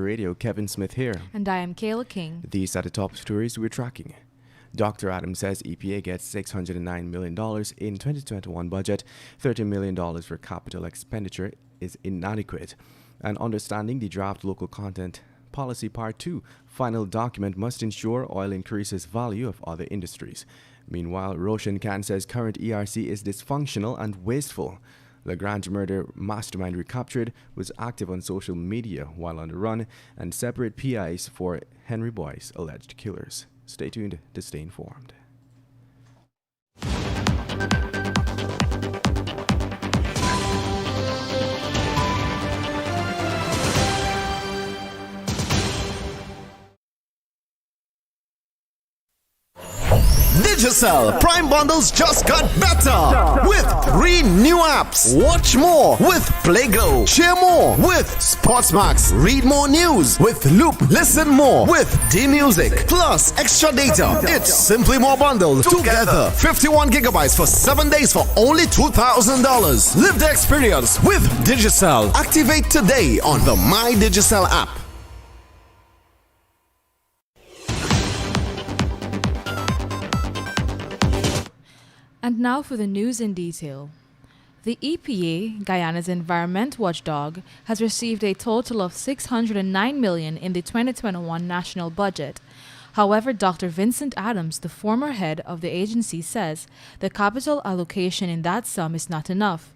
Radio, Kevin Smith here. And I am Kayla King. These are the top stories we're tracking. Dr. Adams says EPA gets $609 million in 2021 budget. $30 million for capital expenditure is inadequate. And understanding the draft local content policy part 2, final document must ensure oil increases value of other industries. Meanwhile, Roshan Khan says current ERC is dysfunctional and wasteful. Lagrange murder mastermind recaptured, was active on social media while on the run, and separate PIs for Henry Boy's alleged killers. Stay tuned to stay informed. Digicel Prime Bundles just got better with 3 new apps. Watch more with PlayGlow. Share more with Sportsmax. Read more news with Loop. Listen more with D-Music. Plus extra data. It's simply more bundled together. 51 gigabytes for 7 days for only $2,000. Live the experience with Digicel. Activate today on the My Digicel app. And now for the news in detail. The EPA, Guyana's environment watchdog, has received a total of $609 million in the 2021 national budget. However, Dr. Vincent Adams, the former head of the agency, says the capital allocation in that sum is not enough.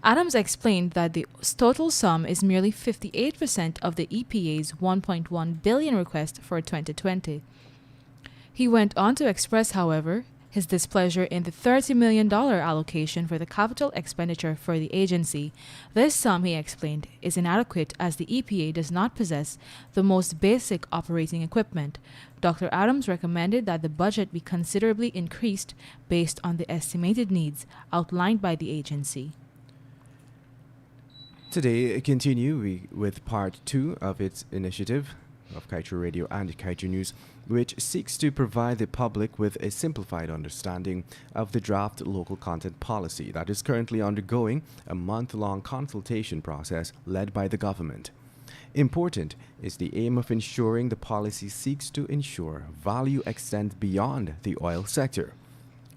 Adams explained that the total sum is merely 58% of the EPA's $1.1 billion request for 2020. He went on to express, however, his displeasure in the $30 million allocation for the capital expenditure for the agency. This sum, he explained, is inadequate as the EPA does not possess the most basic operating equipment. Dr. Adams recommended that the budget be considerably increased based on the estimated needs outlined by the agency. Today, continue with part 2 of its initiative of Kaieteur Radio and Kaieteur News, which seeks to provide the public with a simplified understanding of the draft local content policy that is currently undergoing a month-long consultation process led by the government. Important is the aim of ensuring the policy seeks to ensure value extends beyond the oil sector.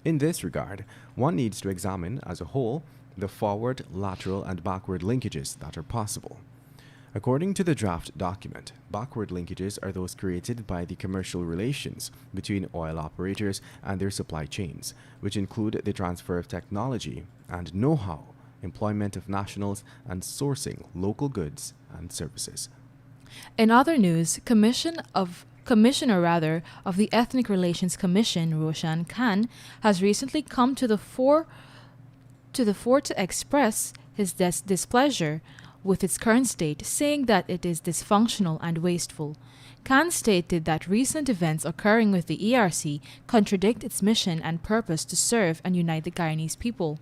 In this regard, one needs to examine as a whole the forward, lateral, and backward linkages that are possible. According to the draft document, backward linkages are those created by the commercial relations between oil operators and their supply chains, which include the transfer of technology and know-how, employment of nationals, and sourcing local goods and services. In other news, Commissioner of the Ethnic Relations Commission, Roshan Khan, has recently come to the fore to express his displeasure with its current state, saying that it is dysfunctional and wasteful. Khan stated that recent events occurring with the ERC contradict its mission and purpose to serve and unite the Guyanese people.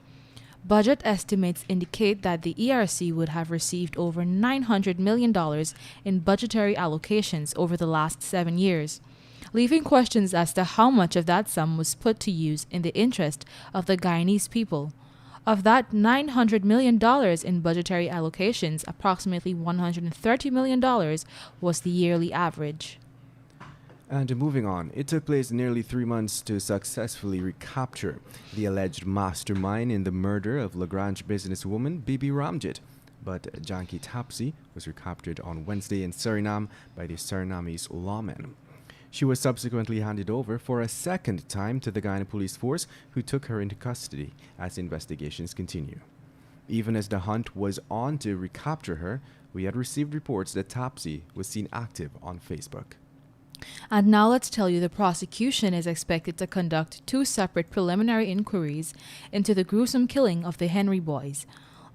Budget estimates indicate that the ERC would have received over $900 million in budgetary allocations over the last 7 years, leaving questions as to how much of that sum was put to use in the interest of the Guyanese people. Of that $900 million in budgetary allocations, approximately $130 million was the yearly average. And moving on, it took place nearly 3 months to successfully recapture the alleged mastermind in the murder of Lagrange businesswoman Bibi Ramjit. But Janki Tapsi was recaptured on Wednesday in Suriname by the Surinamese lawmen. She was subsequently handed over for a second time to the Guyana police force, who took her into custody as investigations continue. Even as the hunt was on to recapture her, we had received reports that Tapsi was seen active on Facebook. And now let's tell you the prosecution is expected to conduct 2 separate preliminary inquiries into the gruesome killing of the Henry boys.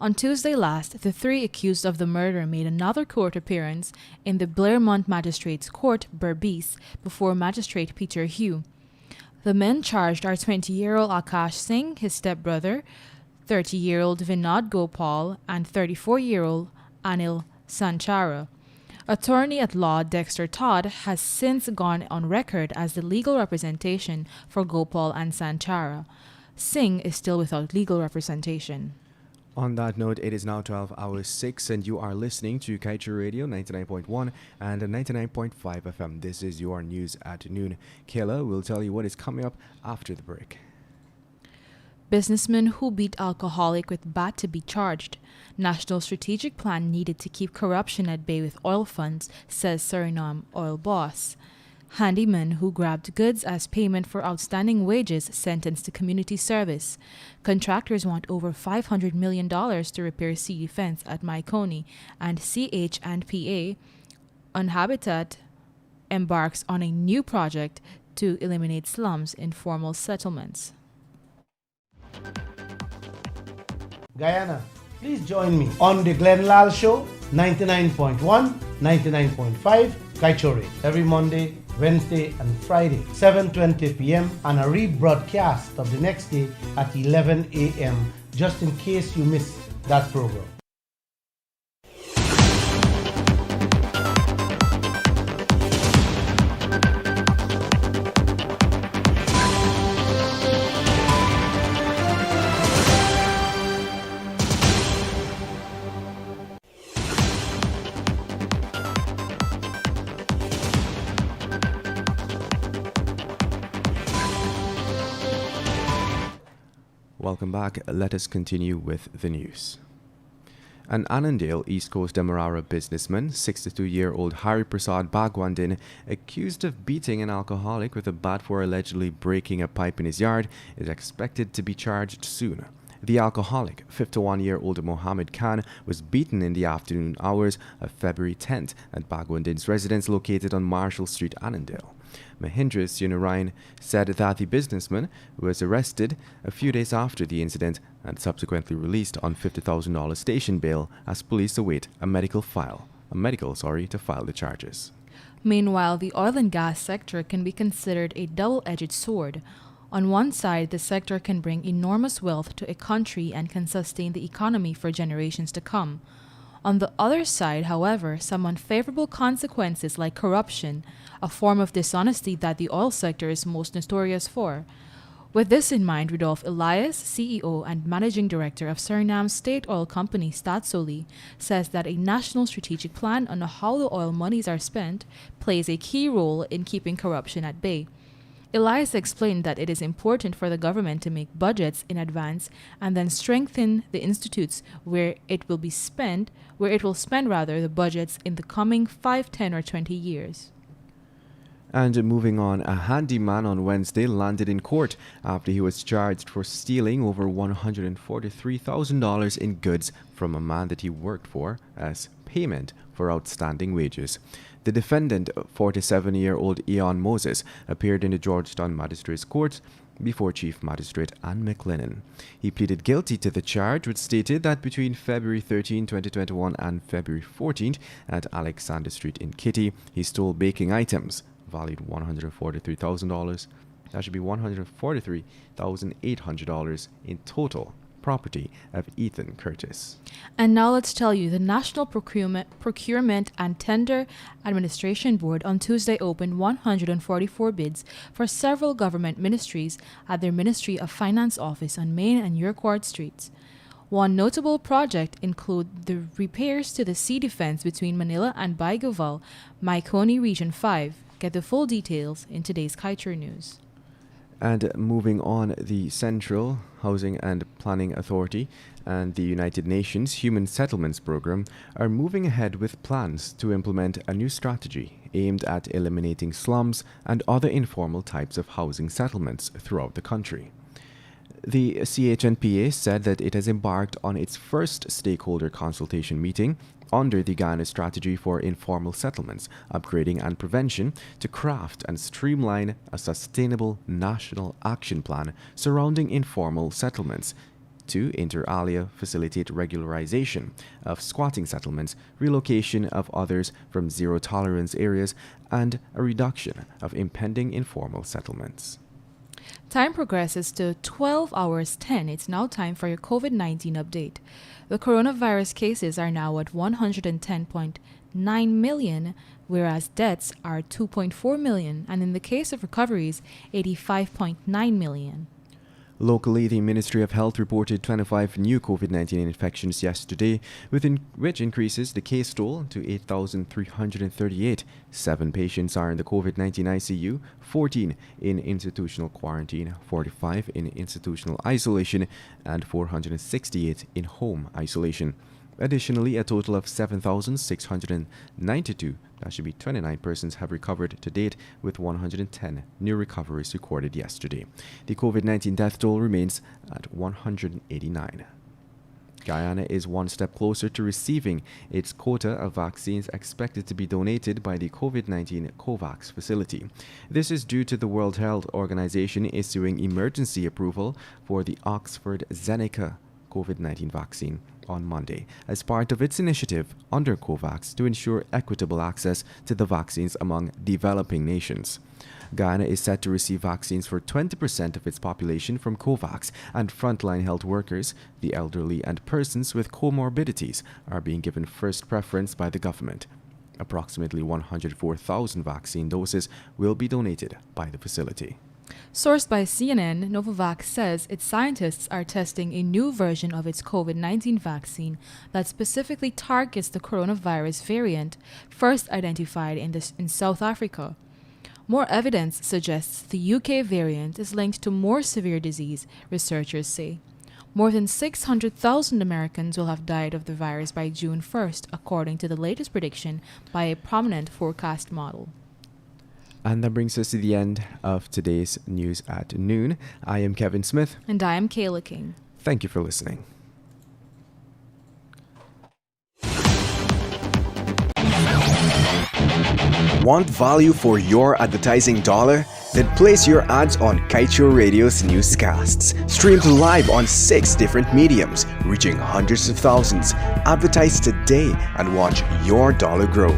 On Tuesday last, the 3 accused of the murder made another court appearance in the Blairmont Magistrates Court, Berbice, before Magistrate Peter Hugh. The men charged are 20-year-old Akash Singh, his stepbrother, 30-year-old Vinod Gopal, and 34-year-old Anil Sanchara. Attorney at law Dexter Todd has since gone on record as the legal representation for Gopal and Sanchara. Singh is still without legal representation. On that note, it is now 12 hours 6 and you are listening to Kaieteur Radio 99.1 and 99.5 FM. This is your news at noon. Kayla will tell you what is coming up after the break. Businessman who beat alcoholic with bat to be charged. National strategic plan needed to keep corruption at bay with oil funds, says Suriname oil boss. Handyman who grabbed goods as payment for outstanding wages sentenced to community service. Contractors want over $500 million to repair sea defense at Maikoni, and CH&PA on Habitat embarks on a new project to eliminate slums in formal settlements. Guyana, please join me on the Glenn Lal Show, 99.1, 99.5, Kaieteur Radio, every Monday, Wednesday and Friday, 7:20 p.m. and a rebroadcast of the next day at 11 a.m. just in case you missed that program. Welcome back. Let us continue with the news. An Annandale, East Coast Demerara businessman, 62-year-old Hari Prasad Bhagwandin, accused of beating an alcoholic with a bat for allegedly breaking a pipe in his yard, is expected to be charged soon. The alcoholic, 51-year-old Mohammed Khan, was beaten in the afternoon hours of February 10th at Bhagwandin's residence located on Marshall Street, Annandale. Mahindra Sunarayan said that the businessman was arrested a few days after the incident and subsequently released on $50,000 station bail as police await a medical to file the charges. Meanwhile, the oil and gas sector can be considered a double-edged sword. On one side, the sector can bring enormous wealth to a country and can sustain the economy for generations to come. On the other side, however, some unfavorable consequences like corruption, a form of dishonesty that the oil sector is most notorious for. With this in mind, Rudolph Elias, CEO and Managing Director of Suriname's state oil company Staatsolie, says that a national strategic plan on how the oil monies are spent plays a key role in keeping corruption at bay. Elias explained that it is important for the government to make budgets in advance and then strengthen the institutes where it will spend the budgets in the coming 5, 10 or 20 years. And moving on, a handyman on Wednesday landed in court after he was charged for stealing over $143,000 in goods from a man that he worked for as payment for outstanding wages. The defendant, 47-year-old Eon Moses, appeared in the Georgetown Magistrates Court before Chief Magistrate Ann McLennan. He pleaded guilty to the charge, which stated that between February 13, 2021 and February 14th at Alexander Street in Kitty, he stole baking items valued $143,000. That should be $143,800 in total property of Ethan Curtis. And now let's tell you, the National Procurement and Tender Administration Board on Tuesday opened 144 bids for several government ministries at their Ministry of Finance office on Main and Urquhart Streets. One notable project include the repairs to the sea defense between Manila and Baiguval, Maikoni Region 5. Get the full details in today's Kaieteur News. And moving on, the Central Housing and Planning Authority and the United Nations Human Settlements Program are moving ahead with plans to implement a new strategy aimed at eliminating slums and other informal types of housing settlements throughout the country. The CHNPA said that it has embarked on its first stakeholder consultation meeting under the Guyana Strategy for Informal Settlements, Upgrading and Prevention to craft and streamline a sustainable national action plan surrounding informal settlements to, inter alia, facilitate regularization of squatting settlements, relocation of others from zero-tolerance areas, and a reduction of impending informal settlements. Time progresses to 12 hours 10. It's now time for your COVID-19 update. The coronavirus cases are now at 110.9 million, whereas deaths are 2.4 million, and in the case of recoveries, 85.9 million. Locally, the Ministry of Health reported 25 new COVID-19 infections yesterday, which increases the case toll to 8,338. 7 patients are in the COVID-19 ICU, 14 in institutional quarantine, 45 in institutional isolation, and 468 in home isolation. Additionally, a total of 7,692, that should be 29 persons, have recovered to date, with 110 new recoveries recorded yesterday. The COVID-19 death toll remains at 189. Guyana is one step closer to receiving its quota of vaccines expected to be donated by the COVID-19 COVAX facility. This is due to the World Health Organization issuing emergency approval for the Oxford Zeneca COVID-19 vaccine on Monday as part of its initiative under COVAX to ensure equitable access to the vaccines among developing nations. Guyana is set to receive vaccines for 20% of its population from COVAX, and frontline health workers, the elderly, and persons with comorbidities are being given first preference by the government. Approximately 104,000 vaccine doses will be donated by the facility. Sourced by CNN, Novavax says its scientists are testing a new version of its COVID-19 vaccine that specifically targets the coronavirus variant first identified in South Africa. More evidence suggests the UK variant is linked to more severe disease, researchers say. More than 600,000 Americans will have died of the virus by June 1st, according to the latest prediction by a prominent forecast model. And that brings us to the end of today's News at Noon. I am Kevin Smith. And I am Kayla King. Thank you for listening. Want value for your advertising dollar? Then place your ads on Kaieteur Radio's Newscasts. Streamed live on 6 different mediums, reaching hundreds of thousands. Advertise today and watch your dollar grow.